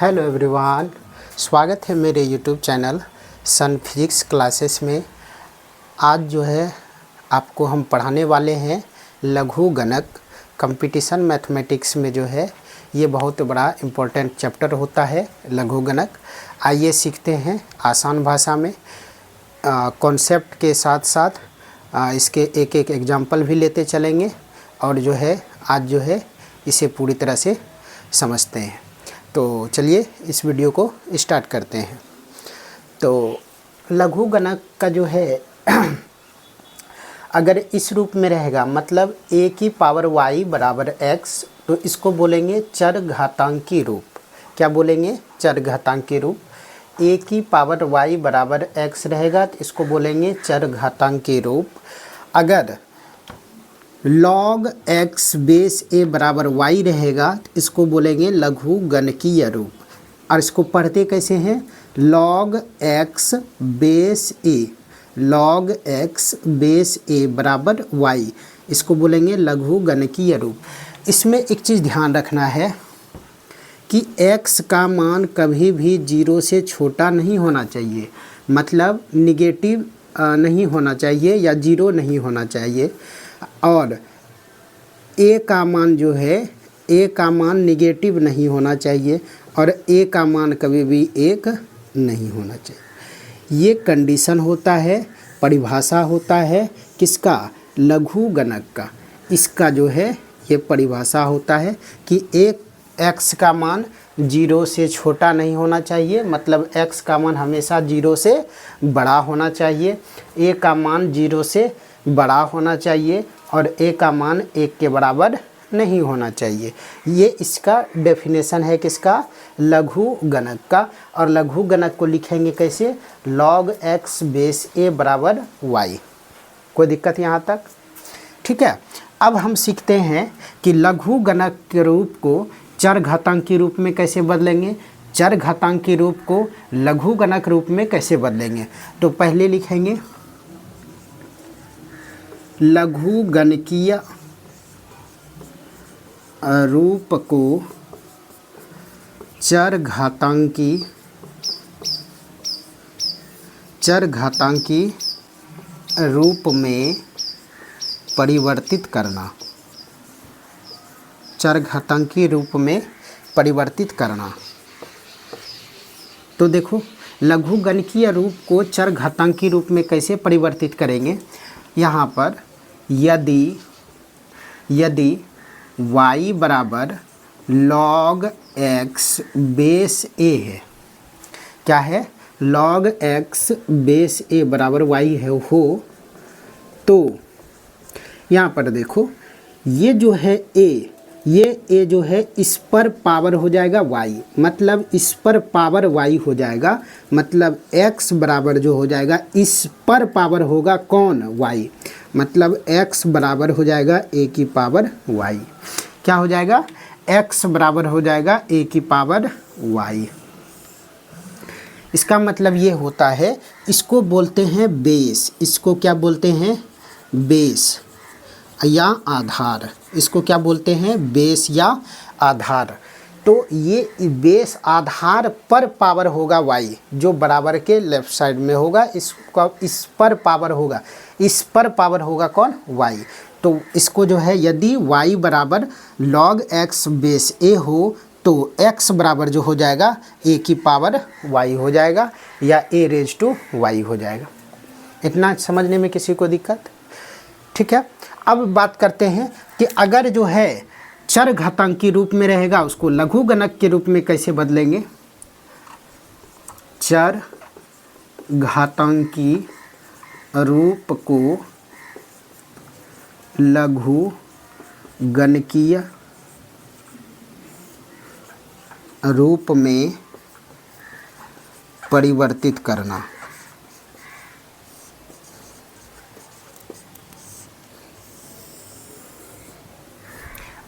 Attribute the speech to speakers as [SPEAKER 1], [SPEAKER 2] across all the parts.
[SPEAKER 1] Hello everyone, स्वागत है मेरे यूट्यूब चैनल सन फिजिक्स क्लासेस में। आज जो है आपको हम पढ़ाने वाले हैं लघु गणक। कंपटीशन मैथमेटिक्स में जो है ये बहुत बड़ा इम्पोर्टेंट चैप्टर होता है लघु गणक। आइए सीखते हैं आसान भाषा में, कॉन्सेप्ट के साथ साथ इसके एक एक एग्जाम्पल भी लेते चलेंगे और जो है आज जो है इसे पूरी तरह से समझते हैं। तो चलिए इस वीडियो को स्टार्ट करते हैं। तो लघु गणक का जो है अगर इस रूप में रहेगा, मतलब a की पावर y बराबर x, तो इसको बोलेंगे चर घातांकी रूप। क्या बोलेंगे? चर घातांकी रूप। a की पावर y बराबर x रहेगा तो इसको बोलेंगे चर घातांकी रूप। अगर log x बेस a बराबर y रहेगा तो इसको बोलेंगे लघु गणकीय रूप। और इसको पढ़ते कैसे हैं? log x base a, log x base a बराबर y, इसको बोलेंगे लघु गणकीय रूप। इसमें एक चीज़ ध्यान रखना है कि x का मान कभी भी 0 से छोटा नहीं होना चाहिए, मतलब निगेटिव नहीं होना चाहिए या 0 नहीं होना चाहिए। और a का मान जो है, a का मान निगेटिव नहीं होना चाहिए और a का मान कभी भी 1 नहीं होना चाहिए। ये कंडीशन होता है, परिभाषा होता है किसका? लघु गणक का। इसका जो है ये परिभाषा होता है कि x का मान 0 से छोटा नहीं होना चाहिए, मतलब x का मान हमेशा 0 से बड़ा होना चाहिए, a का मान 0 से बड़ा होना चाहिए और a का मान 1 के बराबर नहीं होना चाहिए। ये इसका डेफिनेशन है किसका? लघु गणक का। और लघु गणक को लिखेंगे कैसे? log x बेस a बराबर y। कोई दिक्कत यहाँ तक? ठीक है। अब हम सीखते हैं कि लघु गणक के रूप को चर घातांकी रूप में कैसे बदलेंगे, चर घातांकी रूप को लघु गणक रूप में कैसे बदलेंगे। तो पहले लिखेंगे लघु गणकीय रूप को चर घातांकी रूप में परिवर्तित करना, चर घातांकी रूप में परिवर्तित करना। तो देखो लघु गणकीय रूप को चर घातांकी रूप में कैसे परिवर्तित करेंगे। यहाँ पर यदि y बराबर log x बेस a है, क्या है? log x बेस a बराबर y है हो, तो यहाँ पर देखो ये जो है a, ये a जो है इस पर पावर हो जाएगा y, मतलब इस पर पावर y हो जाएगा, मतलब x बराबर जो हो जाएगा इस पर पावर होगा कौन? y, मतलब x बराबर हो जाएगा a की पावर y। क्या हो जाएगा? x बराबर हो जाएगा a की पावर y। इसका मतलब ये होता है, इसको बोलते हैं बेस। इसको क्या बोलते हैं? बेस या आधार। इसको क्या बोलते हैं? बेस या आधार। तो ये बेस आधार पर पावर होगा y, जो बराबर के लेफ्ट साइड में होगा, इसका इस पर पावर होगा, इस पर पावर होगा कौन? y। तो इसको जो है यदि y बराबर log x बेस a हो तो x बराबर जो हो जाएगा a की पावर y हो जाएगा या a रेज टू y हो जाएगा। इतना समझने में किसी को दिक्कत? ठीक है। अब बात करते हैं कि अगर जो है चर घातांकी रूप में रहेगा उसको लघु गणक के रूप में कैसे बदलेंगे। चर घातांकी रूप को लघु गणकीय रूप में परिवर्तित करना।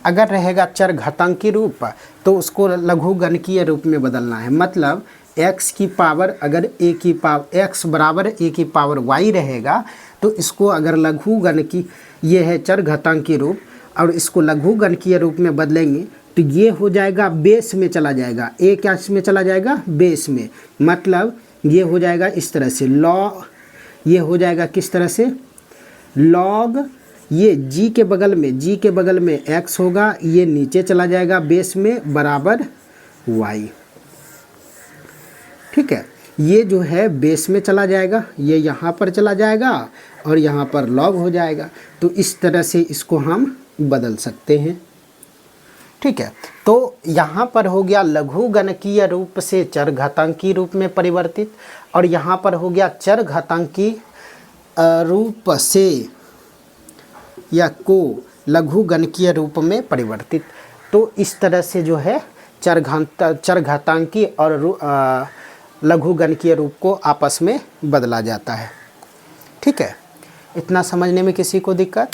[SPEAKER 1] अगर रहेगा चर घातांकी रूप तो उसको लघु गणकीय रूप में बदलना है, मतलब x की पावर अगर a की पावर x बराबर a की पावर y रहेगा तो इसको अगर लघु गणकी, ये है चर घातांकी रूप, और इसको लघु गणकीय रूप में बदलेंगे तो ये हो जाएगा बेस में चला जाएगा, ए क्या में चला जाएगा, बेस में। मतलब ये हो जाएगा इस तरह से ये हो जाएगा किस तरह से, लॉग ये जी के बगल में x होगा, ये नीचे चला जाएगा बेस में बराबर y। ठीक है, ये जो है बेस में चला जाएगा, ये यहाँ पर चला जाएगा और यहाँ पर लॉग हो जाएगा। तो इस तरह से इसको हम बदल सकते हैं। ठीक है, तो यहाँ पर हो गया लघु गणकीय रूप से चरघातांकी रूप में परिवर्तित, और यहाँ पर हो गया चरघातांकी रूप से या को लघु गणकीय रूप में परिवर्तित। तो इस तरह से जो है चरघातांकी और लघु गणकीय रूप को आपस में बदला जाता है। ठीक है, इतना समझने में किसी को दिक्कत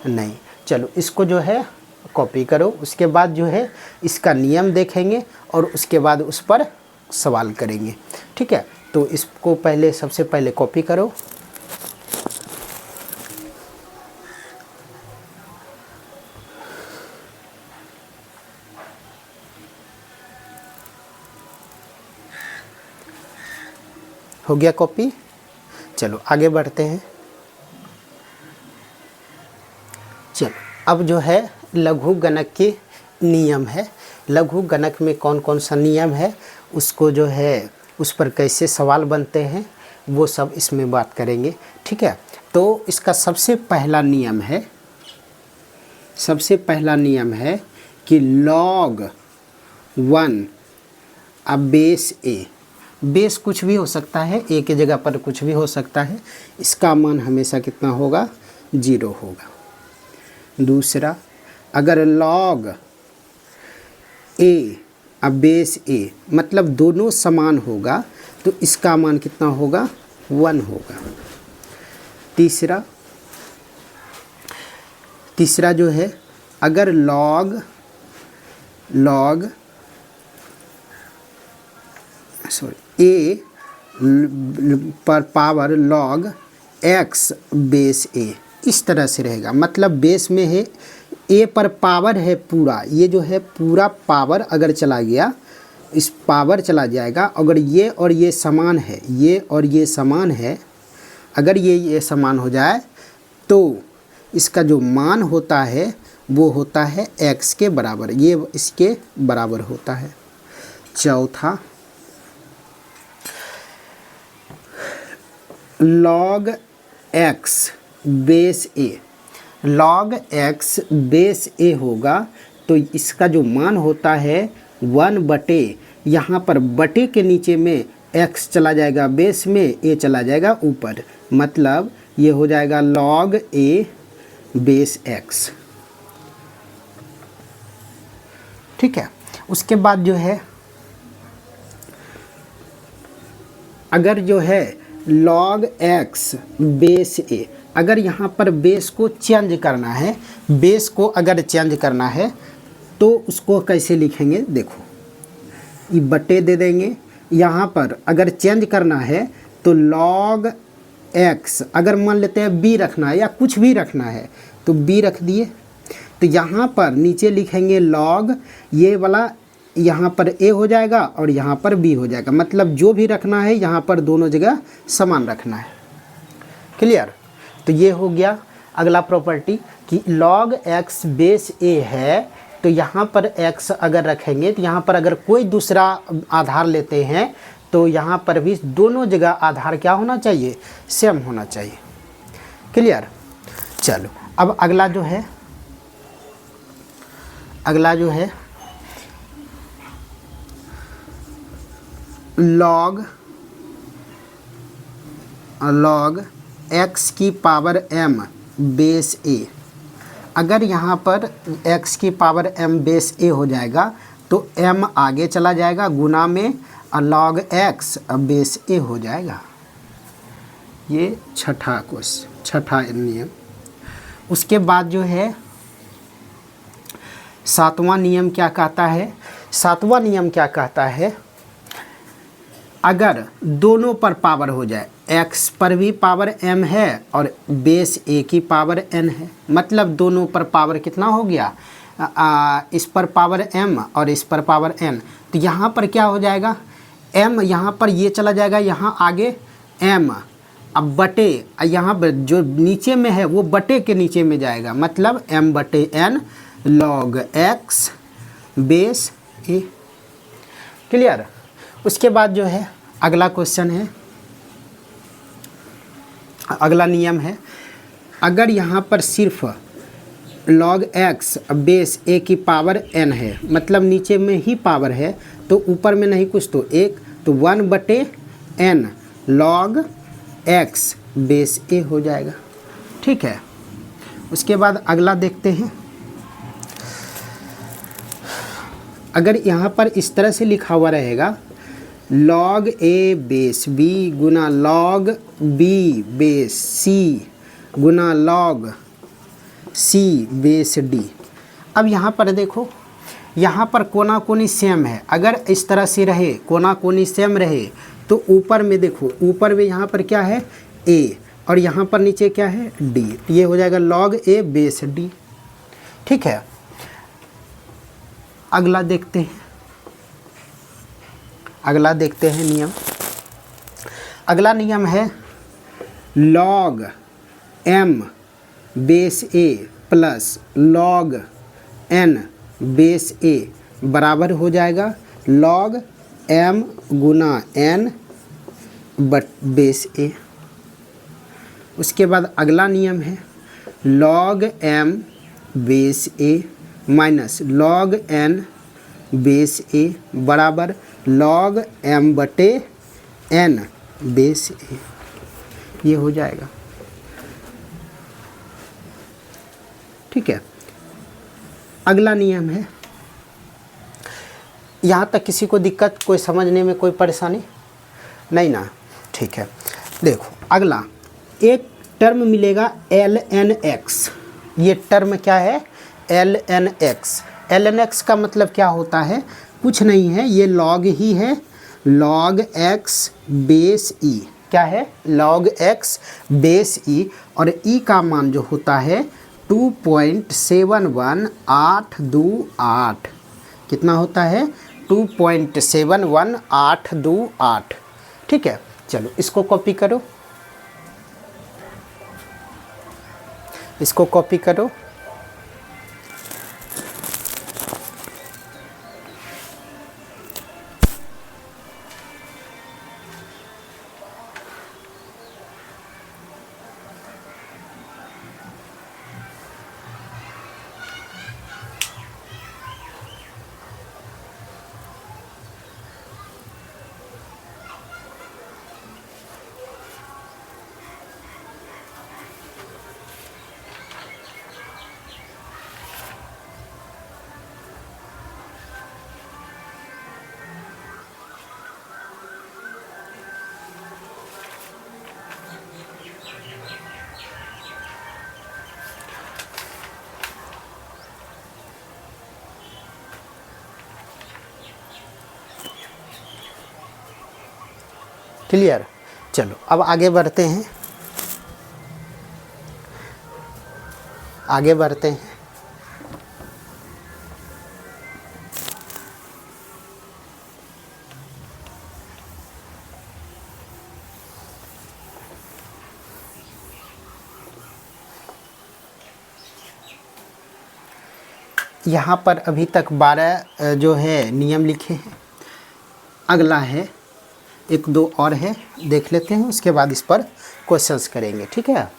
[SPEAKER 1] नहीं। चलो इसको जो है कॉपी करो, उसके बाद जो है इसका नियम देखेंगे और उसके बाद उस पर सवाल करेंगे। ठीक है, तो इसको पहले सबसे पहले कॉपी करो। हो गया कॉपी। चलो आगे बढ़ते हैं। चलो अब जो है लघु गणक के नियम है, लघु गणक में कौन कौन सा नियम है उसको जो है उस पर कैसे सवाल बनते हैं वो सब इसमें बात करेंगे। ठीक है, तो इसका सबसे पहला नियम है कि log 1 अब बेस ए, बेस कुछ भी हो सकता है, ए के जगह पर कुछ भी हो सकता है, इसका मान हमेशा कितना होगा, 0 होगा। दूसरा, अगर log ए अब बेस ए मतलब दोनों समान होगा तो इसका मान कितना होगा, 1 होगा। तीसरा जो है, अगर log ए पर पावर log x बेस ए, इस तरह से रहेगा। मतलब बेस में है, ए पर पावर है पूरा, ये जो है पूरा पावर अगर चला गया, इस पावर चला जाएगा। अगर ये और ये समान है, ये और ये समान है, अगर ये समान हो जाए तो इसका जो मान होता है वो होता है x के बराबर, ये इसके बराबर होता है। चौथा, log x बेस ए, log x बेस ए होगा तो इसका जो मान होता है 1 बटे, यहाँ पर बटे के नीचे में x चला जाएगा बेस में, ए चला जाएगा ऊपर, मतलब ये हो जाएगा log a बेस x। ठीक है, उसके बाद जो है अगर जो है log x बेस a, अगर यहाँ पर बेस को चेंज करना है, बेस को अगर चेंज करना है तो उसको कैसे लिखेंगे, देखो ये बटे दे देंगे। यहाँ पर अगर चेंज करना है तो log x, अगर मान लेते हैं b रखना है या कुछ भी रखना है तो b रख दिए, तो यहाँ पर नीचे लिखेंगे log, ये वाला यहाँ पर a हो जाएगा और यहाँ पर b हो जाएगा। मतलब जो भी रखना है यहाँ पर दोनों जगह समान रखना है। क्लियर? तो ये हो गया अगला प्रॉपर्टी कि log x बेस a है, तो यहाँ पर x अगर रखेंगे तो यहाँ पर अगर कोई दूसरा आधार लेते हैं तो यहाँ पर भी दोनों जगह आधार क्या होना चाहिए, सेम होना चाहिए। क्लियर? चलो अब अगला जो है log x की पावर m बेस a, अगर यहाँ पर x की पावर m बेस a हो जाएगा तो m आगे चला जाएगा गुना में और log x बेस a हो जाएगा। ये छठा नियम। उसके बाद जो है सातवां नियम क्या कहता है, अगर दोनों पर पावर हो जाए, x पर भी पावर m है और बेस a की पावर n है, मतलब दोनों पर पावर कितना हो गया, इस पर पावर m और इस पर पावर n, तो यहाँ पर क्या हो जाएगा, m यहाँ पर ये चला जाएगा, यहाँ आगे m, अब बटे यहाँ पर जो नीचे में है वो बटे के नीचे में जाएगा, मतलब m बटे n log x base a। Clear. उसके बाद जो है अगला क्वेश्चन है, अगला नियम है, अगर यहाँ पर सिर्फ log x बेस a की पावर n है, मतलब नीचे में ही पावर है तो ऊपर में नहीं कुछ, तो एक, तो 1 बटे n log x base a हो जाएगा। ठीक है। उसके बाद अगला देखते हैं, अगर यहाँ पर इस तरह से लिखा हुआ रहेगा log a base b Guna log b base c Guna log c base d। अब यहाँ पर देखो, यहाँ पर कोना कोनी सेम है, अगर इस तरह से रहे, कोना कोनी सेम रहे, तो ऊपर में देखो, ऊपर में यहाँ पर क्या है a और यहाँ पर नीचे क्या है d, ये हो जाएगा log a बेस d। ठीक है। अगला देखते हैं, अगला देखते हैं नियम। अगला नियम है log m base a plus log n base a बराबर हो जाएगा log m Guna n base a। उसके बाद अगला नियम है log m base a minus log n base a बराबर log m बटे n बेस a, ये हो जाएगा। ठीक है। अगला नियम है, यहाँ तक किसी को दिक्कत, कोई समझने में कोई परेशानी नहीं ना? ठीक है। देखो अगला एक टर्म मिलेगा ln x, ये टर्म क्या है ln x। ln x का मतलब क्या होता है, कुछ नहीं है, ये log ही है, log x बेस e, क्या है log x बेस e, और e का मान जो होता है 2.71828, कितना होता है 2.71828। ठीक है। चलो इसको कॉपी करो, इसको कॉपी करो। क्लियर। चलो अब आगे बढ़ते हैं, आगे बढ़ते हैं। यहाँ पर अभी तक 12 जो है नियम लिखे हैं। अगला है, एक दो और है, देख लेते हैं, उसके बाद इस पर क्वेश्चंस करेंगे। ठीक है।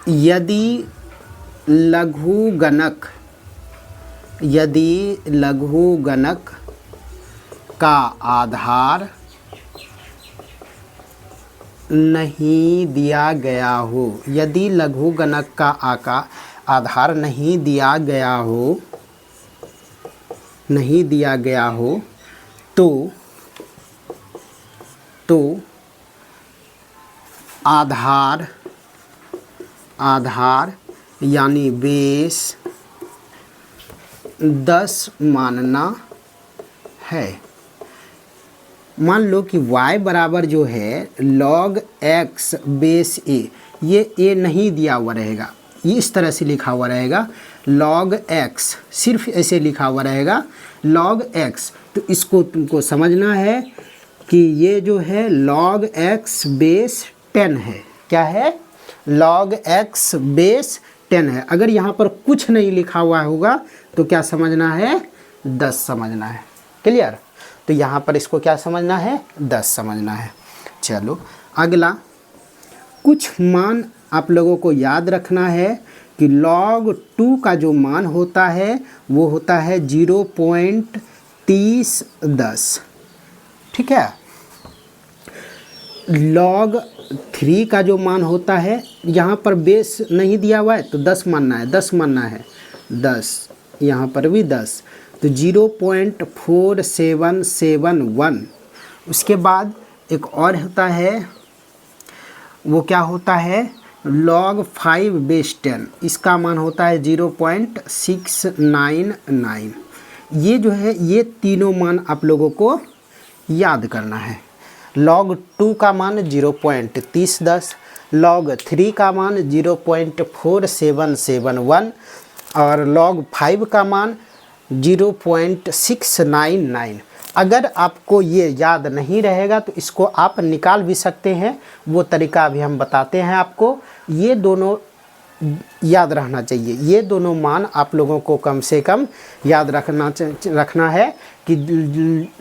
[SPEAKER 1] यदि लघुगणक का आधार नहीं दिया गया हो, यदि लघुगणक का आधार नहीं दिया गया हो, तो आधार यानी बेस 10 मानना है। मान लो कि y बराबर जो है log x बेस a, ये a नहीं दिया हुआ रहेगा, ये इस तरह से लिखा हुआ रहेगा log x, सिर्फ ऐसे लिखा हुआ रहेगा log x। तो इसको तुमको समझना है कि ये जो है log x बेस 10 है। क्या है? log x बेस 10 है। अगर यहाँ पर कुछ नहीं लिखा हुआ होगा तो क्या समझना है? 10 समझना है। क्लियर? तो यहाँ पर इसको क्या समझना है? 10 समझना है। चलो अगला, कुछ मान आप लोगों को याद रखना है कि log 2 का जो मान होता है वो होता है 0.3010। ठीक है। log 3 का जो मान होता है, यहाँ पर बेस नहीं दिया हुआ है तो 10 मानना है, 10 मानना है, 10, यहाँ पर भी 10, तो 0.4771। उसके बाद एक और होता है, वो क्या होता है? log 5 बेस 10, इसका मान होता है 0.699। ये जो है, ये तीनों मान आप लोगों को याद करना है। log 2 का मान 0.3010, log 3 का मान 0.4771 और log 5 का मान 0.699। अगर आपको ये याद नहीं रहेगा तो इसको आप निकाल भी सकते हैं, वो तरीका अभी हम बताते हैं आपको। ये दोनों याद रहना चाहिए, ये दोनों मान आप लोगों को कम से कम याद रखना है कि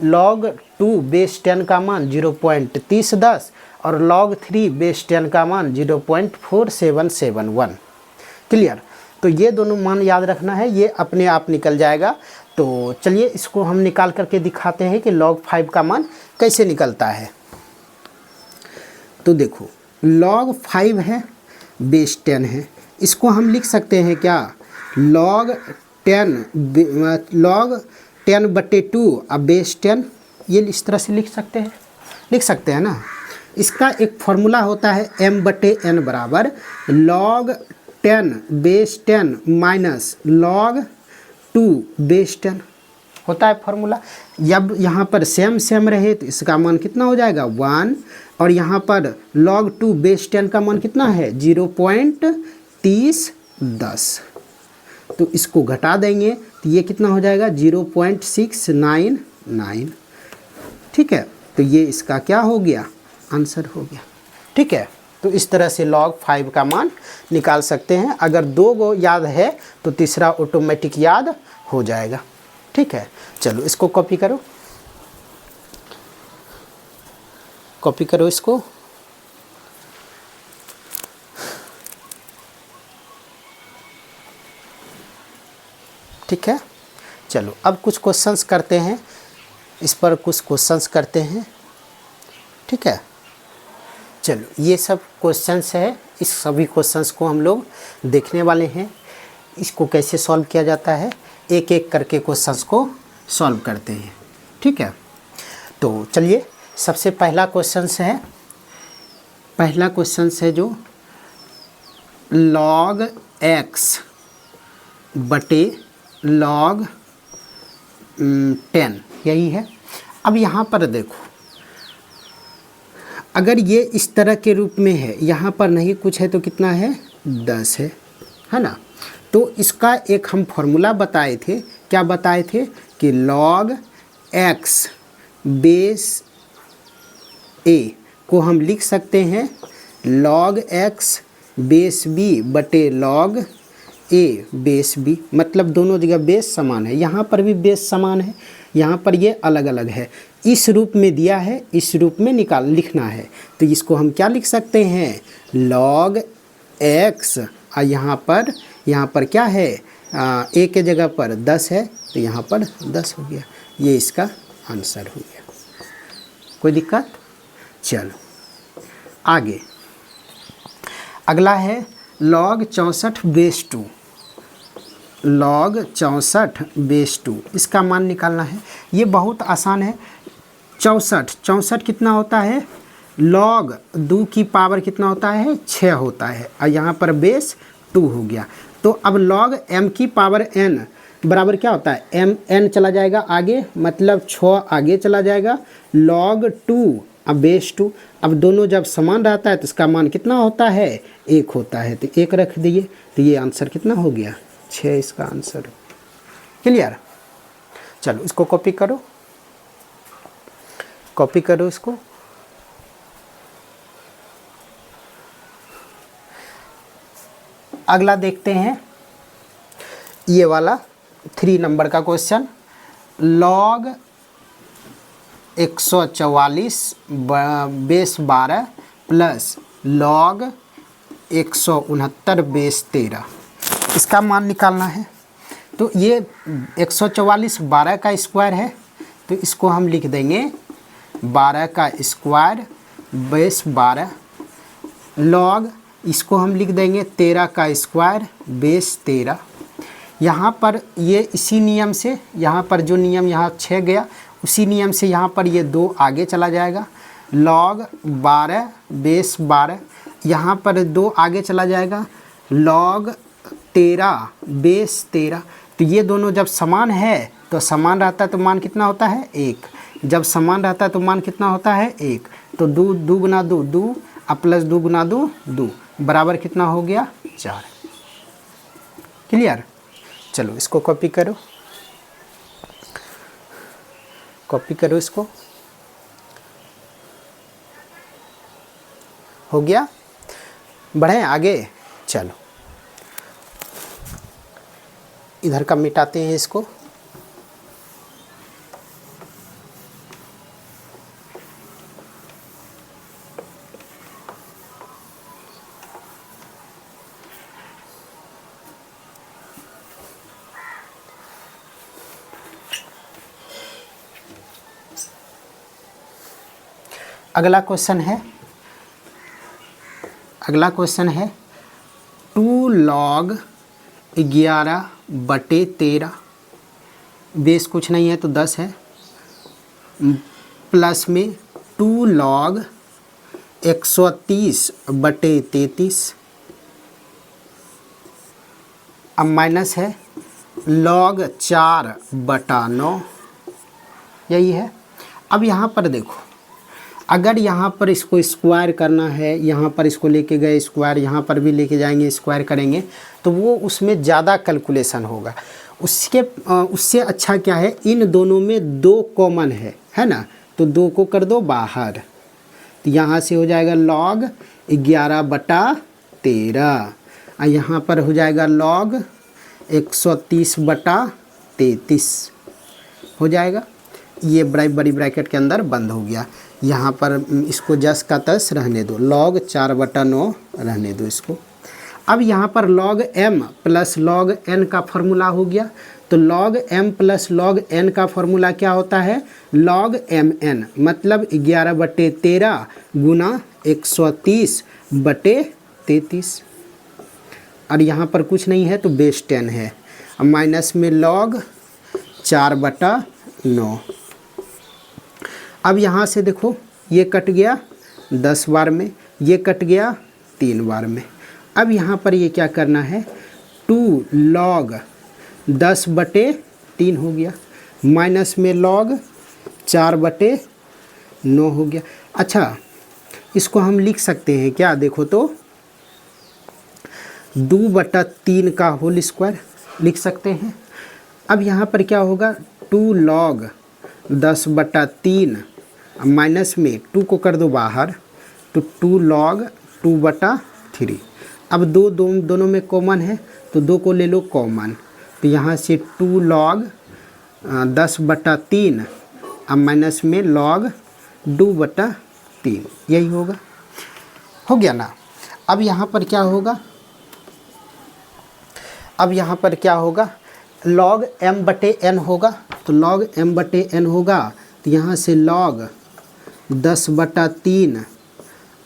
[SPEAKER 1] log 2 बेस 10 का मान 0.3010 और log 3 बेस 10 का मान 0.4771। क्लियर? तो ये दोनों मान याद रखना है, ये अपने आप निकल जाएगा। तो चलिए इसको हम निकाल करके दिखाते हैं कि log 5 का मान कैसे निकलता है। तो देखो log 5 है, बेस 10 है, इसको हम लिख सकते हैं क्या? log 10/2 अब बेस 10, ये इस तरह से लिख सकते हैं ना। इसका एक फॉर्मूला होता है m/n बराबर log 10 base 10 minus log 2 base 10 होता है फॉर्मूला। जब यहाँ पर सेम रहे तो इसका मान कितना हो जाएगा? 1, और यहाँ पर log 2 बेस 10 का मान कितना है? 0.3010। तो इसको घटा देंगे तो ये कितना हो जाएगा? 0.699। ठीक है, तो ये इसका क्या हो गया? आंसर हो गया। ठीक है, तो इस तरह से log 5 का मान निकाल सकते हैं। अगर 2 गो याद है तो तीसरा ऑटोमेटिक याद हो जाएगा। ठीक है, चलो इसको कॉपी करो, कॉपी करो इसको। ठीक है, चलो अब कुछ क्वेश्चंस करते हैं, इस पर कुछ क्वेश्चंस करते हैं। ठीक है, चलो ये सब क्वेश्चंस है, इस सभी क्वेश्चंस को हम लोग देखने वाले हैं। इसको कैसे सॉल्व किया जाता है, एक एक करके क्वेश्चंस को सॉल्व करते हैं। ठीक है, तो चलिए सबसे पहला क्वेश्चंस है जो log x बटे log 10, यही है। अब यहाँ पर देखो, अगर ये इस तरह के रूप में है, यहाँ पर नहीं कुछ है तो कितना है? 10 है ना। तो इसका एक हम फॉर्मूला बताए थे, क्या बताए थे? कि log x बेस a को हम लिख सकते हैं log x बेस b बटे log a बेस b, मतलब दोनों जगह बेस समान है। यहाँ पर भी बेस समान है, यहाँ पर ये अलग अलग है। इस रूप में दिया है, इस रूप में लिखना है, तो इसको हम क्या लिख सकते हैं? log x, और यहाँ पर क्या है? a के जगह पर 10 है तो यहाँ पर 10 हो गया। ये इसका आंसर हो गया। कोई दिक्कत? चलो आगे, अगला है log 64 बेस 2, log 64 बेस 2, इसका मान निकालना है। ये बहुत आसान है। 64 कितना होता है? log 2 की पावर कितना होता है? 6 होता है, और यहाँ पर बेस 2 हो गया। तो अब log m की पावर n बराबर क्या होता है एम एन चला जाएगा आगे, मतलब 6 आगे चला जाएगा, log 2 अब बेस 2। अब दोनों जब समान रहता है तो इसका मान कितना होता है 1 होता है, तो 1 रख दिए, तो ये आंसर कितना हो गया 6 इसका आंसर। क्लियर? चलो इसको कॉपी करो, कॉपी करो इसको। अगला देखते हैं ये वाला 3 नंबर का question. log 144 base 12 plus log 169 base 13, इसका मान निकालना है। तो ये 144 12 का स्क्वायर है, तो इसको हम लिख देंगे 12 का स्क्वायर बेस 12, log इसको हम लिख देंगे 13 का स्क्वायर बेस 13। यहाँ पर ये इसी नियम से, यहाँ पर जो नियम यहाँ 6 गया उसी नियम से यहाँ पर ये 2 आगे चला जाएगा, log 12 बेस 12, यहाँ पर 2 आगे चला जाएगा, log 13 बेस 13। तो ये दोनों जब समान है तो समान रहता है तो मान कितना होता है 1, जब समान रहता है तो मान कितना होता है 1। तो 2 2 गुना 2 2 प्लस 2 गुना 2 2 बराबर कितना हो गया 4। क्लियर? चलो इसको कॉपी करो, कॉपी करो इसको। हो गया? बढ़ें आगे। चलो इधर का मिटाते हैं इसको। अगला क्वेश्चन है, अगला क्वेश्चन है 2 log 11/13 बेस कुछ नहीं है तो 10 है, प्लस में 2 log 130/33, अब माइनस है log 4/9, यही है। अब यहाँ पर देखो, अगर यहाँ पर इसको स्क्वायर करना है, यहाँ पर इसको लेके गए स्क्वायर, यहाँ पर भी लेके जाएंगे स्क्वायर करेंगे, तो वो उसमें ज़्यादा कैलकुलेशन होगा। उससे अच्छा क्या है, इन दोनों में 2 कॉमन है ना, तो 2 को कर दो बाहर, तो यहाँ से हो जाएगा log 11/13, और यहाँ पर हो जाएगा log 130/33 हो जाएगा। ये बड़ी ब्रैकेट के अंदर बंद हो गया। यहाँ पर इसको जस का तस रहने दो, log 4/9 रहने दो इसको। अब यहाँ पर log m plus log n का फॉर्मूला हो गया, तो log m plus log n का फॉर्मूला क्या होता है log mn, मतलब 11/13 गुना 130/33, और यहाँ पर कुछ नहीं है तो बेस 10 है, अब माइनस में log 4/9। अब यहाँ से देखो ये कट गया 10 बार में, ये कट गया 3 बार में। अब यहाँ पर ये क्या करना है 2 log 10/3 हो गया, माइनस में log 4/9 हो गया। अच्छा इसको हम लिख सकते हैं क्या, देखो तो 2/3 का होल स्क्वायर लिख सकते हैं। अब यहाँ पर क्या होगा 2 log 10/3 माइनस में 2 को कर दो बाहर, तो 2 log 2/3। अब दोनों में कॉमन है तो 2 को ले लो कॉमन, तो यहाँ से 2 log 10/3 अब माइनस में log 2/3, यही होगा। हो गया ना। अब यहाँ पर क्या होगा, अब यहाँ पर क्या होगा log m/n होगा, तो log m/n होगा, तो यहाँ से log 10/3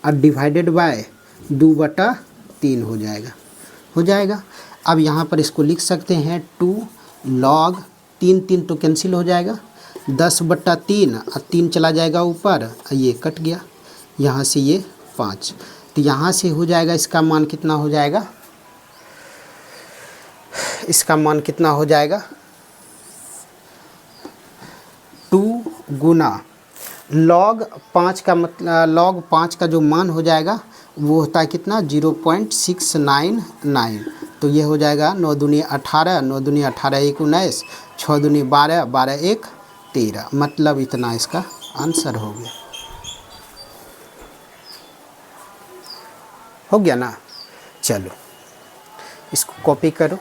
[SPEAKER 1] और डिवाइडेड बाय 2/3 हो जाएगा। अब यहाँ पर इसको लिख सकते हैं 2 log 3 तो कैंसिल हो जाएगा, 10/3 और 3 चला जाएगा ऊपर, ये कट गया, यहाँ से ये 5, तो यहाँ से हो जाएगा इसका मान कितना हो जाएगा, इसका मान कितना हो जाएगा गुना log 5 का मतलब log 5 का जो मान हो जाएगा वो होता है कितना 0.699। तो ये हो जाएगा 9 दूनी 18, 9 दूनी 18 1 19, 6 दूनी 12, 12 1 13, मतलब इतना इसका आंसर हो गया। हो गया ना। चलो इसको कॉपी करो,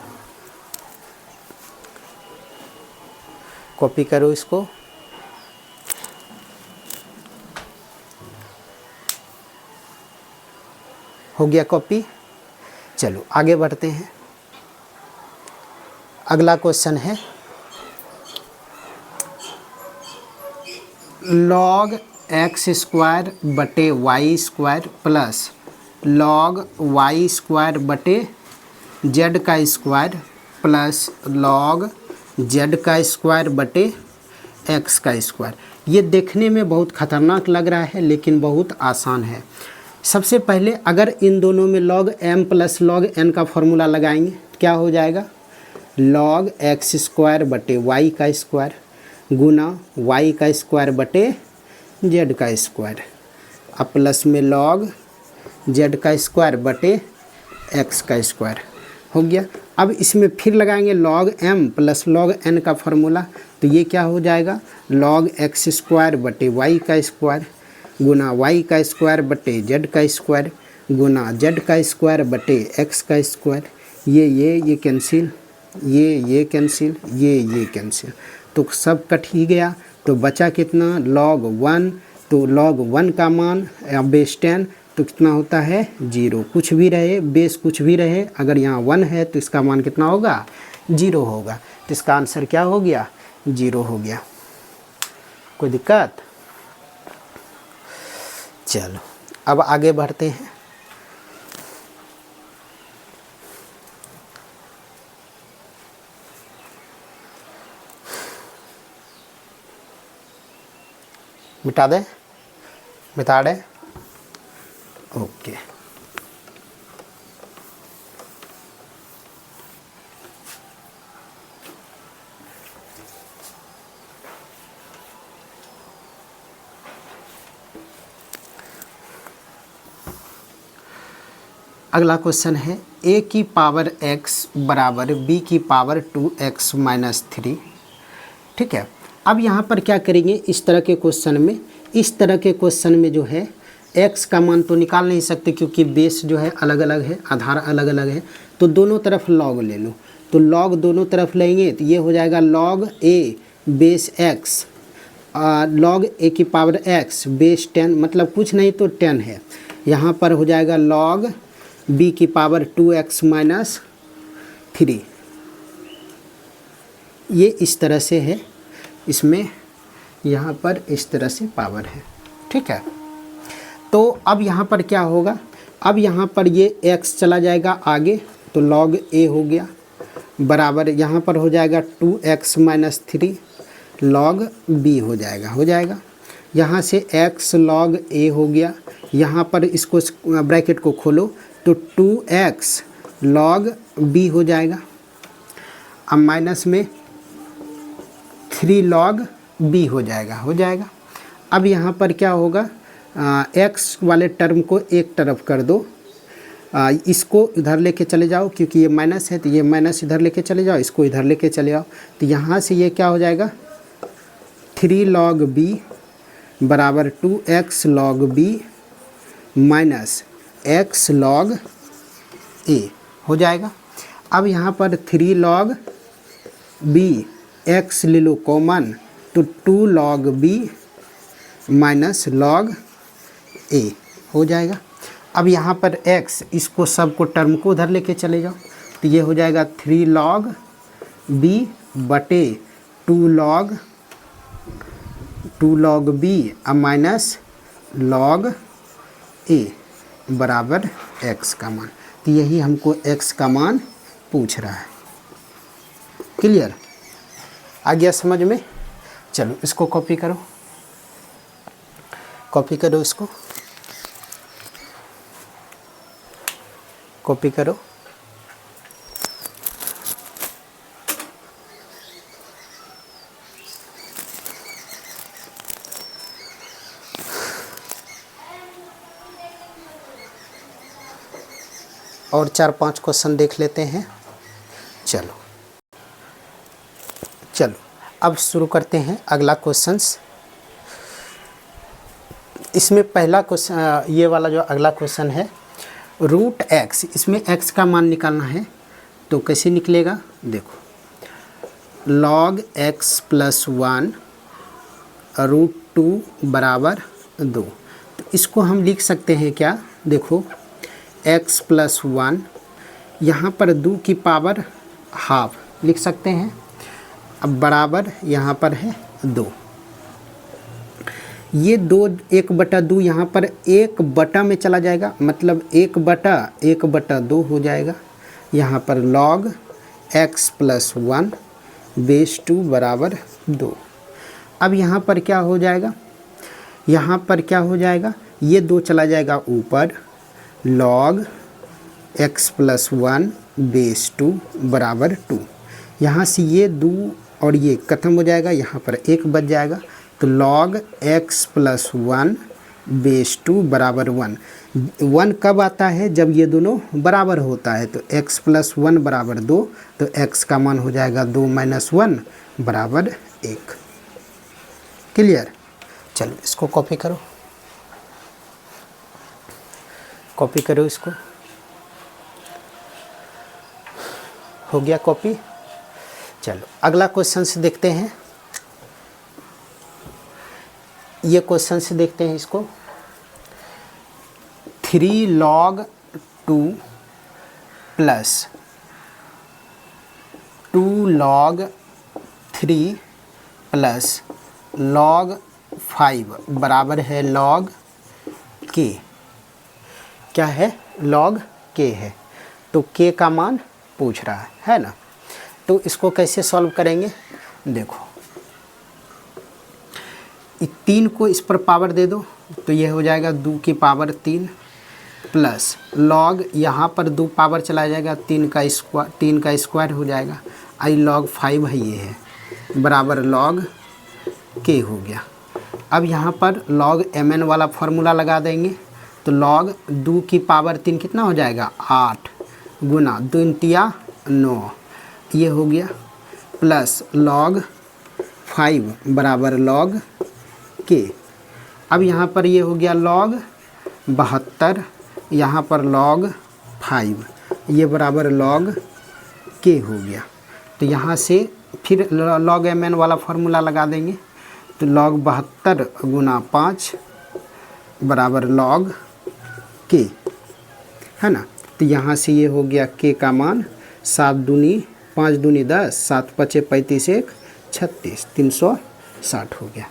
[SPEAKER 1] कॉपी करो इसको। हो गया कॉपी। चलो आगे बढ़ते हैं। अगला क्वेश्चन है log x स्क्वायर बटे Y square plus log y square बटे z का स्क्वायर प्लस log z का स्क्वायर बटे x का स्क्वायर। ये देखने में बहुत खतरनाक लग रहा है लेकिन बहुत आसान है। सबसे पहले अगर इन दोनों में log m plus log n का फॉर्मूला लगाएंगे तो क्या हो जाएगा, log x स्क्वायर बटे y का स्क्वायर गुना y का स्क्वायर बटे z का स्क्वायर, अब प्लस में log z का स्क्वायर बटे x का स्क्वायर हो गया। अब इसमें फिर लगाएंगे log m plus log n का फॉर्मूला, तो ये क्या हो जाएगा, log x स्क्वायर बटे y का स्क्वायर गुना y का स्क्वायर बटे z का स्क्वायर गुना z का स्क्वायर बटे x का स्क्वायर। ये कैंसिल, ये कैंसिल, ये कैंसिल, तो सब कट ही गया। तो बचा कितना, log 1, तो log 1 का मान बेस 10 तो कितना होता है 0, कुछ भी रहे बेस कुछ भी रहे, अगर यहाँ 1 है तो इसका मान कितना होगा 0 होगा। तो इसका आंसर क्या हो गया 0 हो गया। कोई दिक्कत। चलो अब आगे बढ़ते हैं। मिटा दे, मिटा दे, ओके। अगला क्वेश्चन है a की पावर x बराबर b की पावर 2x माइनस 3। ठीक है, अब यहाँ पर क्या करेंगे, इस तरह के क्वेश्चन में, इस तरह के क्वेश्चन में जो है x का मान तो निकाल नहीं सकते क्योंकि बेस जो है अलग अलग है, आधार अलग अलग है, तो दोनों तरफ log ले लो। तो log दोनों तरफ लेंगे तो ये हो जाएगा log a base x, log a की पावर x बेस 10, मतलब कुछ नहीं तो 10 है। यहाँ पर हो जाएगा log b की पावर 2x माइनस 3। ये इस तरह से है, इसमें यहाँ पर इस तरह से पावर है। ठीक है, तो अब यहाँ पर क्या होगा, अब यहाँ पर ये x चला जाएगा आगे, तो log a हो गया बराबर, यहाँ पर हो जाएगा 2x माइनस 3 log b हो जाएगा, यहाँ से x log a हो गया, यहाँ पर इसको ब्रैकेट को खोलो तो 2x log b हो जाएगा, अब माइनस में 3 log b हो जाएगा। अब यहाँ पर क्या होगा, x वाले टर्म को एक तरफ कर दो, इसको इधर लेके चले जाओ क्योंकि ये माइनस है, तो ये माइनस इधर लेके चले जाओ, इसको इधर लेके चले जाओ, तो यहाँ से ये क्या हो जाएगा 3 log b बराबर 2x log b minus x log a हो जाएगा। अब यहाँ पर 3 log b x ले लो कॉमन, तो 2 log b minus log a हो जाएगा। अब यहाँ पर x, इसको सबको टर्म को उधर लेके चले जाओ, तो ये हो जाएगा 3 log b बटे 2 log b minus log a बराबर x का मान। तो यही हमको x का मान पूछ रहा है। क्लियर, आ गया समझ में। चलो इसको कॉपी करो, कॉपी करो, इसको कॉपी करो। और 4-5 क्वेश्चन देख लेते हैं। चलो अब शुरू करते हैं अगला क्वेश्चंस। इसमें पहला क्वेश्चन, ये वाला जो अगला क्वेश्चन है, रूट एक्स, इसमें एक्स का मान निकालना है। तो कैसे निकलेगा, देखो, log x प्लस 1 रूट 2 बराबर 2। तो इसको हम लिख सकते हैं क्या, देखो x प्लस 1, यहाँ पर 2 की पावर हाफ लिख सकते हैं। अब बराबर यहाँ पर है 2, ये 2 1/2 यहाँ पर 1 में चला जाएगा, मतलब 1/2 हो जाएगा। यहाँ पर log x प्लस 1 बेस 2 बराबर 2। अब यहाँ पर क्या हो जाएगा, यहाँ पर क्या हो जाएगा, ये 2 चला जाएगा ऊपर, log x प्लस 1 बेस 2 बराबर 2। यहाँ से ये 2 और ये ख़त्म हो जाएगा, यहाँ पर 1 बच जाएगा। तो log x प्लस 1 बेस 2 बराबर 1। 1 कब आता है, जब ये दोनों बराबर होता है। तो x प्लस 1 बराबर 2, तो x का मान हो जाएगा 2 माइनस 1 बराबर 1। क्लियर। चलो इसको कॉपी करो, कॉपी करो इसको, हो गया कॉपी। चलो अगला क्वेश्चन से देखते हैं, ये क्वेश्चन से देखते हैं इसको। 3 log 2 plus 2 log 3 plus log 5 बराबर है log k। क्या है, log k है। तो k का मान पूछ रहा है ना। तो इसको कैसे सॉल्व करेंगे, देखो 3 को इस पर पावर दे दो, तो ये हो जाएगा 2 की पावर 3 प्लस log, यहाँ पर 2 पावर चला जाएगा, 3 का स्क्वायर हो जाएगा। आई log 5 है, ये है बराबर log k हो गया। अब यहाँ पर log mn वाला फार्मूला लगा देंगे। तो log 2 की पावर 3 कितना हो जाएगा, 8 गुना 2 × 9, ये हो गया, प्लस log 5 बराबर log k। अब यहाँ पर ये हो गया log 72, यहाँ पर log 5, ये बराबर log k हो गया। तो यहाँ से फिर log mn वाला फार्मूला लगा देंगे। तो log 72 गुना 5 बराबर log k, है ना। तो यहाँ से ये हो गया k का मान 7 दूनी 5 दूनी 10, 7 पचे 35, 1 36, 360 हो गया।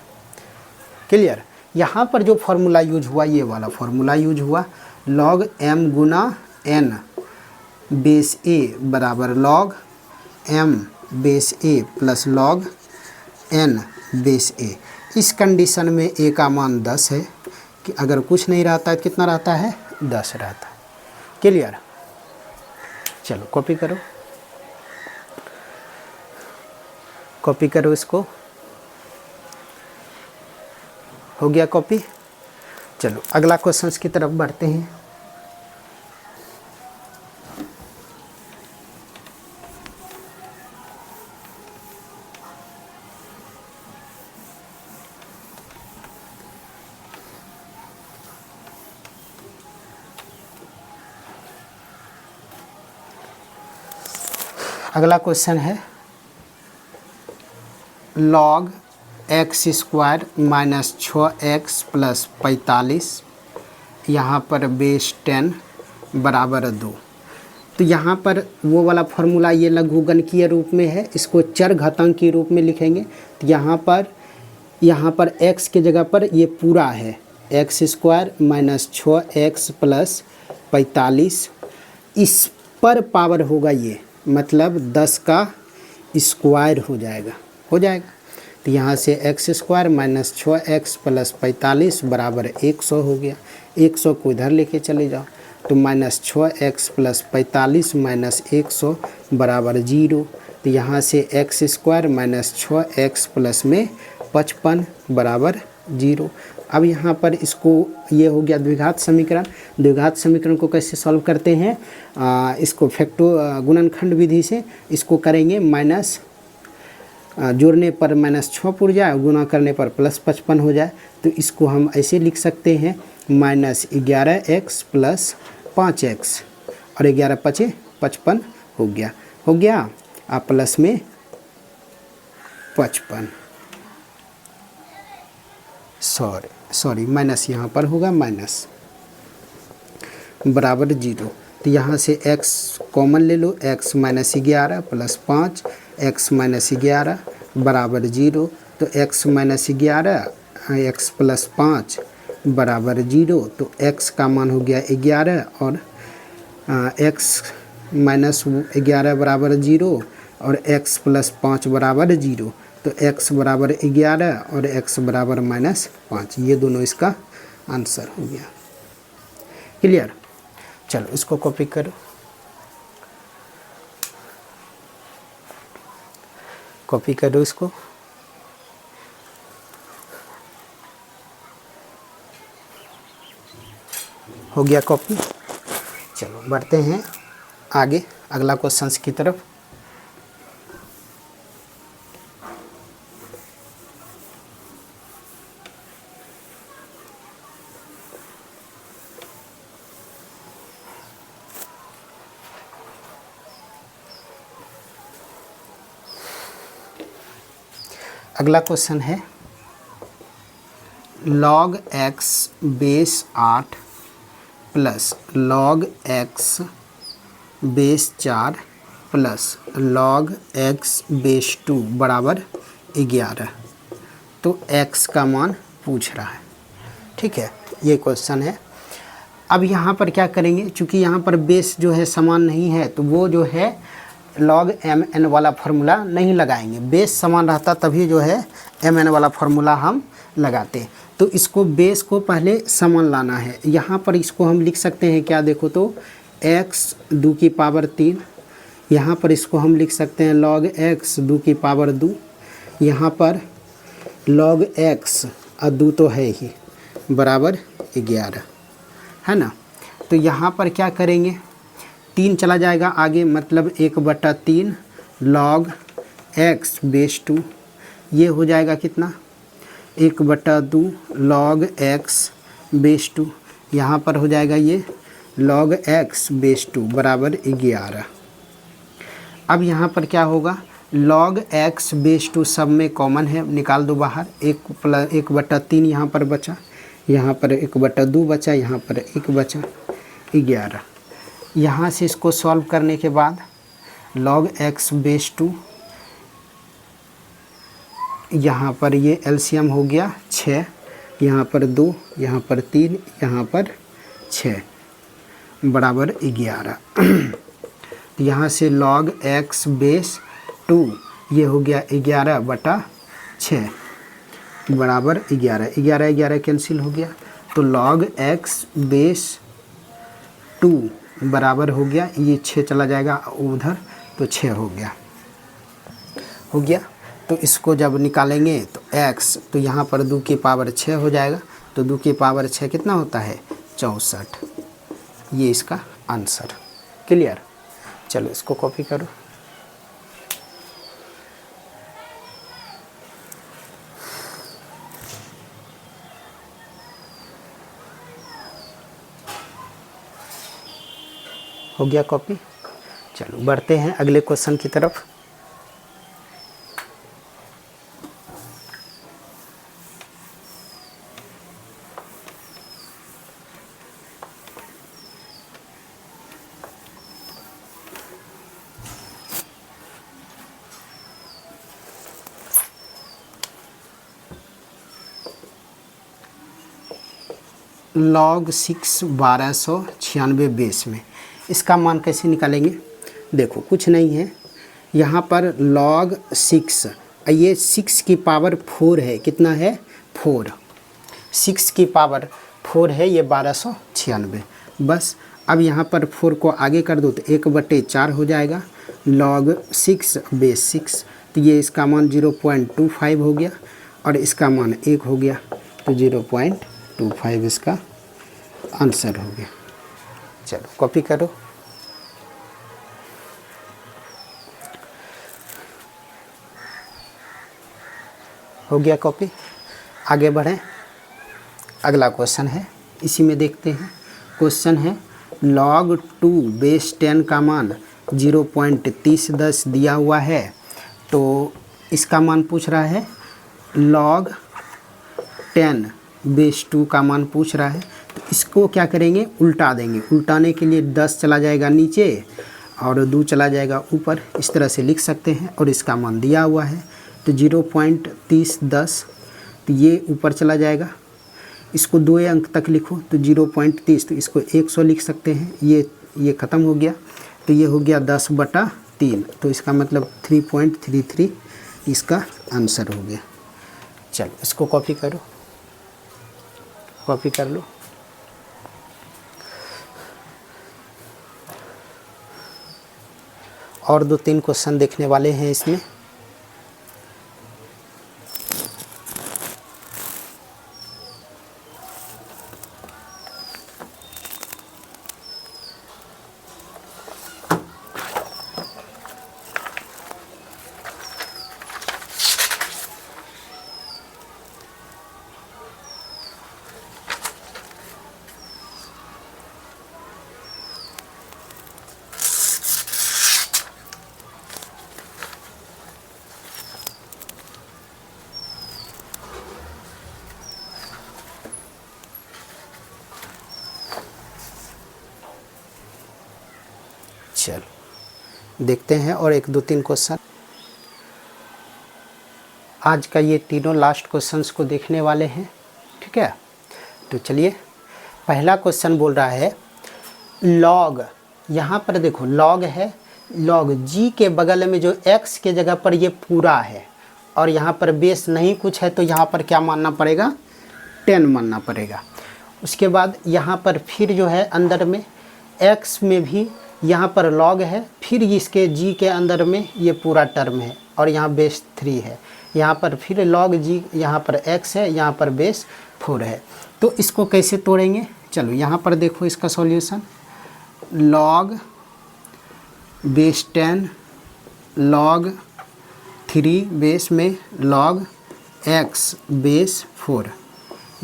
[SPEAKER 1] क्लियर। यहाँ पर जो फार्मूला यूज हुआ, ये वाला फार्मूला यूज हुआ, log m Guna n base a बराबर log m base a plus log n base a। इस कंडीशन में a का मान 10 है, कि अगर कुछ नहीं रहता है कितना रहता है, 10 रहता है। क्लियर। चलो कॉपी करो, कॉपी करो इसको, हो गया कॉपी। चलो अगला क्वेश्चंस की तरफ बढ़ते हैं। अगला क्वेश्चन है log x square minus 6x plus 45, यहाँ पर बेस 10 बराबर 2। तो यहाँ पर वो वाला फार्मूला ये लघुगणकीय रूप में है, इसको चर घातांक के रूप में लिखेंगे। तो यहाँ पर x के जगह पर ये पूरा है, x square minus 6x plus 45, इस पर पावर होगा ये, मतलब 10 का स्क्वायर हो जाएगा। तो यहाँ से x square minus 6x plus 45 बराबर 100 हो गया। 100 को इधर लेके चले जाओ, तो माइनस 6x प्लस 45 माइनस 100 बराबर 0। तो यहाँ से x square minus 6x plus में 55 बराबर 0। अब यहाँ पर इसको ये हो गया द्विघात समीकरण। द्विघात समीकरण को कैसे सॉल्व करते हैं, इसको गुणनखंड विधि से इसको करेंगे। माइनस जोड़ने पर -6 उड़ जाए, गुना करने पर +55 हो जाए। तो इसको हम ऐसे लिख सकते हैं -11x + 5x और 11 × 5 = 55 हो गया आप प्लस में 55, सॉरी माइनस यहाँ पर होगा माइनस बराबर 0। तो यहाँ से x कॉमन ले लो, x -11 + 5 x -11 बराबर 0। तो x -11 x + 5 बराबर 0। तो x का मान हो गया 11 और x -11 बराबर 0 और x + 5 बराबर 0। तो x बराबर 11 और x बराबर -5, ये दोनों इसका आंसर हो गया। क्लियर। चलो इसको कॉपी करो, कॉपी करो इसको। हो गया कॉपी। चलो बढ़ते हैं आगे अगला क्वेश्चन की तरफ। अगला क्वेश्चन है log x base 8 plus log x base 4 plus log x base 2 बराबर 11। तो x का मान पूछ रहा है। ठीक है, ये क्वेश्चन है। अब यहाँ पर क्या करेंगे, चूँकि यहाँ पर बेस जो है समान नहीं है तो वो जो है log mn वाला फार्मूला नहीं लगाएंगे। बेस समान रहता तभी जो है mn वाला फार्मूला हम लगाते। तो इसको बेस को पहले समान लाना है। यहाँ पर इसको हम लिख सकते हैं क्या, देखो तो x 2 की पावर 3, यहाँ पर इसको हम लिख सकते हैं log x 2 की पावर 2, यहाँ पर log x 2 तो है ही बराबर 11 है ना। तो यहाँ पर क्या करेंगे, 3 चला जाएगा आगे, मतलब 1/3 log x बेस 2, ये हो जाएगा कितना 1/2 log x बेस 2, यहाँ पर हो जाएगा ये log x बेस 2 बराबर 11। अब यहाँ पर क्या होगा, log x बेस 2 सब में कॉमन है, निकाल दो बाहर। 1/3 यहाँ पर बचा, यहाँ पर 1/2 बचा, यहाँ पर 1 बचा 11। यहाँ से इसको सॉल्व करने के बाद log x बेस 2, यहाँ पर ये एलसीएम हो गया 6, यहाँ पर 2, यहाँ पर 3, यहाँ पर 6 बराबर 11। तो यहाँ से log x बेस 2 ये हो गया 11/6 बराबर 11। 11 कैंसिल हो गया। तो log x बेस 2 बराबर हो गया, ये 6 चला जाएगा उधर तो 6 हो गया। तो इसको जब निकालेंगे तो x, तो यहाँ पर 2 की पावर 6 हो जाएगा। तो 2 की पावर 6 कितना होता है 64, ये इसका आंसर। क्लियर। चलो इसको कॉपी करो। हो गया कॉपी। चलो बढ़ते हैं अगले क्वेश्चन की तरफ। log 6 1296 बेस में इसका मान कैसे निकालेंगे। देखो कुछ नहीं है, यहाँ पर log 6, ये 6 की पावर 4 है, कितना है 4, 6 की पावर 4 है, ये 1296। बस अब यहाँ पर 4 को आगे कर दो तो 1/4 हो जाएगा log 6 बेस 6। तो ये इसका मान 0.25 हो गया और इसका मान 1 हो गया। तो 0.25 इसका आंसर हो गया। चलो कॉपी करो। हो गया कॉपी। आगे बढ़ें, अगला क्वेश्चन है, इसी में देखते हैं। क्वेश्चन है log 2 बेस 10 का मान 0.3010 दिया हुआ है, तो इसका मान पूछ रहा है। log 10 बेस 2 का मान पूछ रहा है, तो इसको क्या करेंगे, उल्टा देंगे। उल्टाने के लिए 10 चला जाएगा नीचे और 2 चला जाएगा ऊपर, इस तरह से लिख सकते हैं। और इसका मान दिया हुआ है, तो 0.3010, तो ये ऊपर चला जाएगा। इसको 2 अंक तक लिखो तो 0.30, तो इसको 100 लिख सकते हैं। ये ख़त्म हो गया, तो ये हो गया 10/3, तो इसका मतलब 3.33 इसका आंसर हो गया। चलो इसको कॉपी करो, कॉपी कर लो। और 2-3 क्वेश्चन देखने वाले हैं इसमें। चलो देखते हैं और 1-2-3 क्वेश्चन। आज का ये तीनों लास्ट क्वेश्चंस को देखने वाले हैं, ठीक है। तो चलिए, पहला क्वेश्चन बोल रहा है लॉग, यहाँ पर देखो लॉग है, लॉग जी के बगल में जो x के जगह पर ये पूरा है और यहाँ पर बेस नहीं कुछ है, तो यहाँ पर क्या मानना पड़ेगा, 10 मानना पड़ेगा। उसके बाद यहाँ पर फिर जो है अंदर में x में भी यहाँ पर लॉग है, फिर इसके जी के अंदर में ये पूरा टर्म है और यहाँ बेस 3 है। यहाँ पर फिर लॉग जी, यहाँ पर x है, यहाँ पर बेस 4 है। तो इसको कैसे तोड़ेंगे, चलो यहाँ पर देखो इसका solution. Log base 10 log 3 base में लॉग x बेस 4,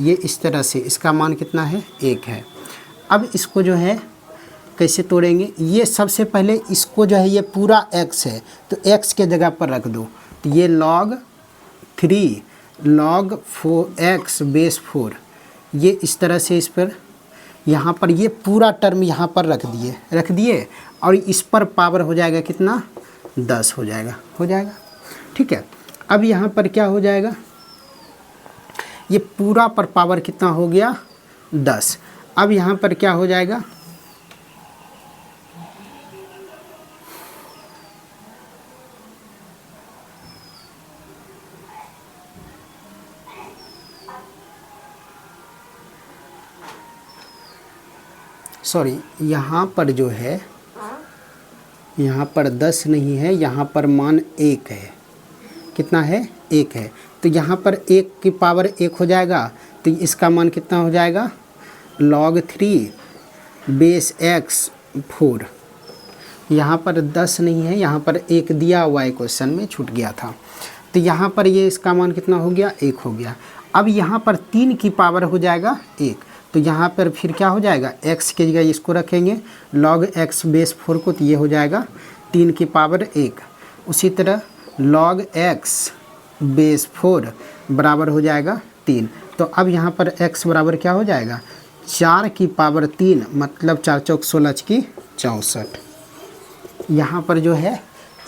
[SPEAKER 1] ये इस तरह से इसका मान कितना है, 1 है। अब इसको जो है कैसे तोड़ेंगे, ये सबसे पहले इसको जो है ये पूरा x है, तो x के जगह पर रख दो, तो ये log 3 log 4x बेस 4, ये इस तरह से इस पर यहाँ पर ये पूरा टर्म यहाँ पर रख दिए और इस पर पावर हो जाएगा कितना, 10 हो जाएगा, ठीक है। अब यहाँ पर क्या हो जाएगा, ये पूरा पर पावर कितना हो गया, 10। अब यहाँ पर क्या हो जाएगा, सॉरी, यहाँ पर जो है, यहाँ पर 10 नहीं है, यहाँ पर मान 1 है। कितना है, 1 है, तो यहाँ पर 1 की पावर 1 हो जाएगा, तो इसका मान कितना हो जाएगा, log 3 बेस x 4। यहाँ पर 10 नहीं है, यहाँ पर 1 दिया हुआ है, क्वेश्चन में छूट गया था, तो यहाँ पर ये इसका मान कितना हो गया, 1 हो गया। अब यहाँ पर 3 की पावर हो जाएगा 1, तो यहाँ पर फिर क्या हो जाएगा, x के जगह इसको रखेंगे log x बेस 4 को, तो ये हो जाएगा 3 की पावर 1। उसी तरह log x बेस 4 बराबर हो जाएगा 3। तो अब यहाँ पर x बराबर क्या हो जाएगा, 4 की पावर 3, मतलब 4 चौक 16 की 64। यहाँ पर जो है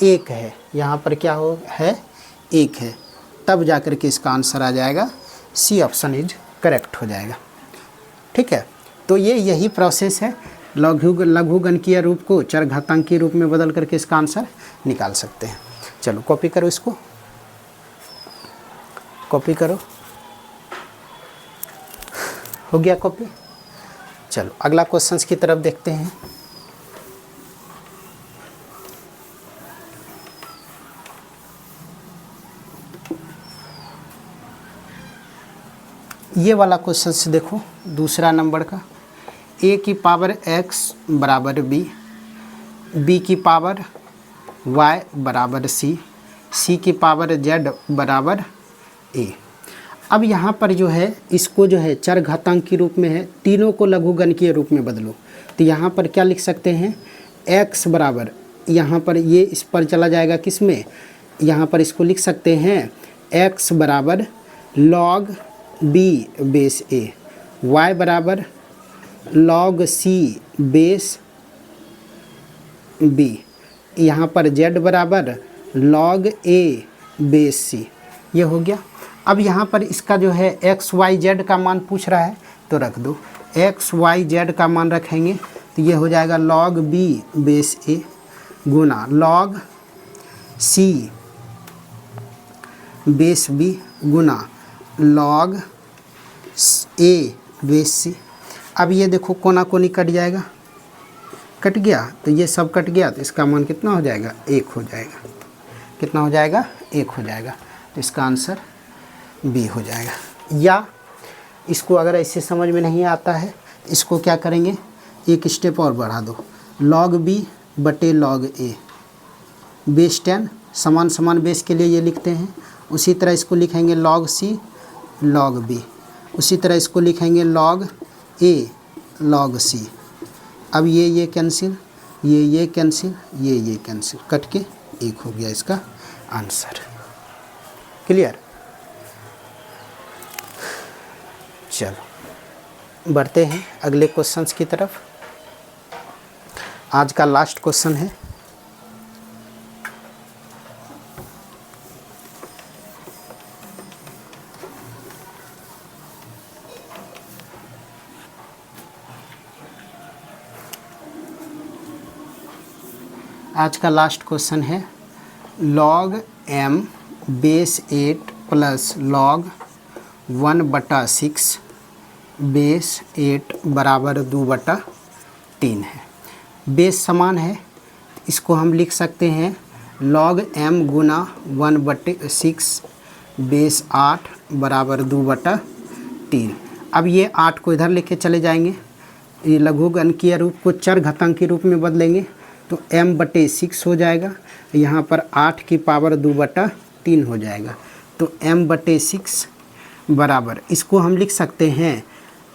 [SPEAKER 1] 1 है, यहाँ पर क्या हो है, 1 है, तब जाकर के इसका आंसर आ जाएगा, सी ऑप्शन इज करेक्ट हो जाएगा, ठीक है। तो यही प्रोसेस है, लघु गणकीय रूप को चरघातांकीय रूप में बदल करके इसका आंसर निकाल सकते हैं। चलो कॉपी करो, इसको कॉपी करो, हो गया कॉपी। चलो अगला क्वेश्चंस की तरफ देखते हैं। ये वाला क्वेश्चन से देखो दूसरा नंबर का, a की पावर x बराबर b, b की पावर y बराबर c, c की पावर z बराबर a। अब यहाँ पर जो है इसको जो है चर घातांक के रूप में है, तीनों को लघुगणकीय रूप में बदलो। तो यहाँ पर क्या लिख सकते हैं, x बराबर, यहाँ पर ये इस पर चला जाएगा किस में, यहाँ पर इसको लिख सकते हैं x बराबर log b base a, y बराबर log c बेस b, यहाँ पर z बराबर log a बेस c। ये हो गया। अब यहाँ पर इसका जो है x y z का मान पूछ रहा है तो रख दो, x y z का मान रखेंगे तो ये हो जाएगा log b base a Guna log c base b Guna log a base c। अब ये देखो कोना कोनी कट जाएगा, कट गया तो ये सब कट गया, तो इसका मान कितना हो जाएगा, 1 हो जाएगा। कितना हो जाएगा, 1 हो जाएगा। तो इसका आंसर बी हो जाएगा। या इसको अगर ऐसे समझ में नहीं आता है, इसको क्या करेंगे, एक स्टेप और बढ़ा दो, log b बटे log a बेस 10, समान समान बेस के लिए ये लिखते हैं। उसी तरह इसको लिखेंगे log c log b, उसी तरह इसको लिखेंगे log a log c। अब ये कैंसिल, ये कैंसिल, ये कैंसिल, कट के 1 हो गया इसका आंसर। क्लियर। चलो बढ़ते हैं अगले क्वेश्चंस की तरफ। आज का लास्ट क्वेश्चन है, आज का लास्ट क्वेश्चन है log m base 8 plus log 1/6 base 8 बराबर 2/3 है। बेस समान है, इसको हम लिख सकते हैं log m गुना 1/6 बेस 8 बराबर 2/3। अब ये 8 को इधर लेके चले जाएंगे, ये लघुगणकीय रूप को चर घातांक के रूप में बदलेंगे तो m/6 हो जाएगा। यहाँ पर 8 की पावर 2/3 हो जाएगा। तो m/6 बराबर, इसको हम लिख सकते हैं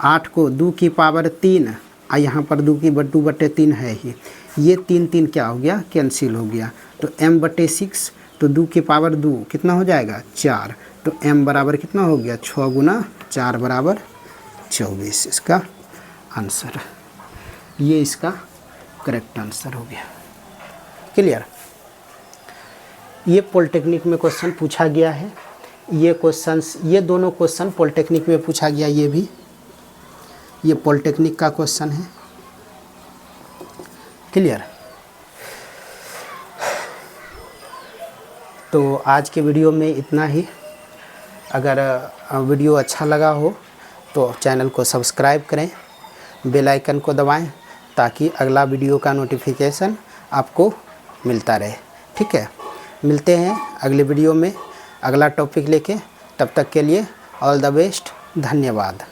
[SPEAKER 1] 8 को 2 की पावर 3, और यहाँ पर 2/3 है ही, ये 3 क्या हो गया, कैंसिल हो गया। तो m/6 तो 2 की पावर 2 कितना हो जाएगा, 4। तो m बराबर कितना हो गया, 6 गुना 4 बराबर 24। इसका आंसर, ये इसका करेक्ट आंसर हो गया। क्लियर। ये पॉलिटेक्निक में क्वेश्चन पूछा गया है, ये दोनों क्वेश्चन पॉलिटेक्निक में पूछा गया, ये भी ये पॉलिटेक्निक का क्वेश्चन है। क्लियर। तो आज के वीडियो में इतना ही। अगर वीडियो अच्छा लगा हो तो चैनल को सब्सक्राइब करें, बेल आइकन को दबाएं ताकि अगला वीडियो का नोटिफिकेशन आपको मिलता रहे। ठीक है, मिलते हैं अगले वीडियो में अगला टॉपिक लेके। तब तक के लिए ऑल द बेस्ट, धन्यवाद।